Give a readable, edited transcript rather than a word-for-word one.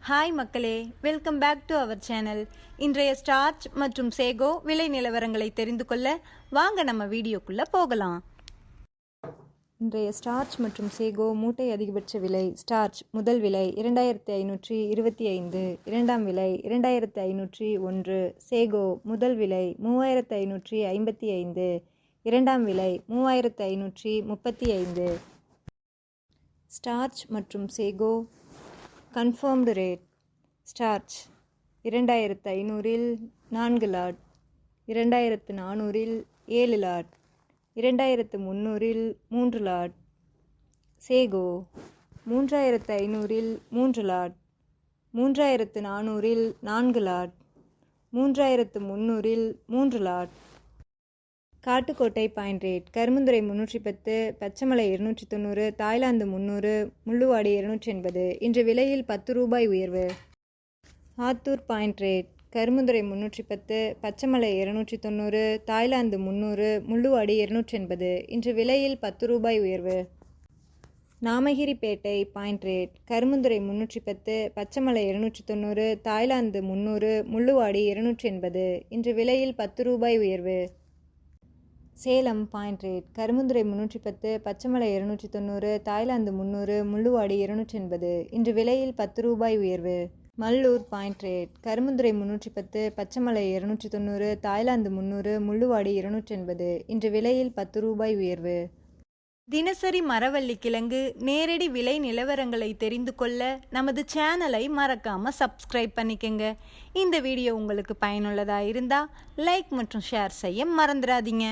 Hi மக்களே, welcome back to our channel. இன்றைய starch மற்றும் சேகோ விலை நிலவரங்களை தெரிந்து கொள்ள வாங்க நம்ம வீடியோக்குள்ளே போகலாம். இன்றைய ஸ்டார்ச் மற்றும் சேகோ மூட்டை அதிகபட்ச விலை. ஸ்டார்ச் முதல் விலை 2525, இரண்டாம் விலை 2501. சேகோ முதல் விலை 3555, இரண்டாம் விலை 3535. ஸ்டார்ச் மற்றும் சேகோ கன்ஃபர்ம்டு ரேட். ஸ்டார்ச் 2500-இல் 4 லாட், 2400-இல் 7 லாட், 2300-இல் 3 லாட். சேகோ 3500-இல் 3 லாட், 3400-இல் 4 லாட், 3300-இல் 3 lot. Kattukottai point rate. Karumbunthurai 310, Pachaimalai 290, Thailand 300, Mulluvadi 280. இன்று விலையில் 10 ரூபாய் உயர்வு. Attur point rate. Karumbunthurai 310, Pachaimalai 290, Thailand 300, Mulluvadi 280. இன்று விலையில் 10 ரூபாய் உயர்வு. Namagiripettai point rate. Karumbunthurai 310, Pachaimalai 290, Thailand 300, Mulluvadi 280. இன்று விலையில் 10 ரூபாய் உயர்வு. Salem point rate. Karumbunthurai 310, Pachaimalai 290, Thailand 300, Mulluvadi 280. இன்று விலையில் 10 ரூபாய் உயர்வு. Mallur point rate. Karumbunthurai 310, Pachaimalai 290, Thailand 300, Mulluvadi 280. இன்று விலையில் 10 ரூபாய் உயர்வு. தினசரி மரவள்ளி கிழங்கு நேரடி விலை நிலவரங்களை தெரிந்து கொள்ள நமது சேனலை மறக்காமல் சப்ஸ்கிரைப் பண்ணிக்கங்க. இந்த வீடியோ உங்களுக்கு பயனுள்ளதாக இருந்தால் லைக் மற்றும் ஷேர் செய்ய மறந்துடாதீங்க.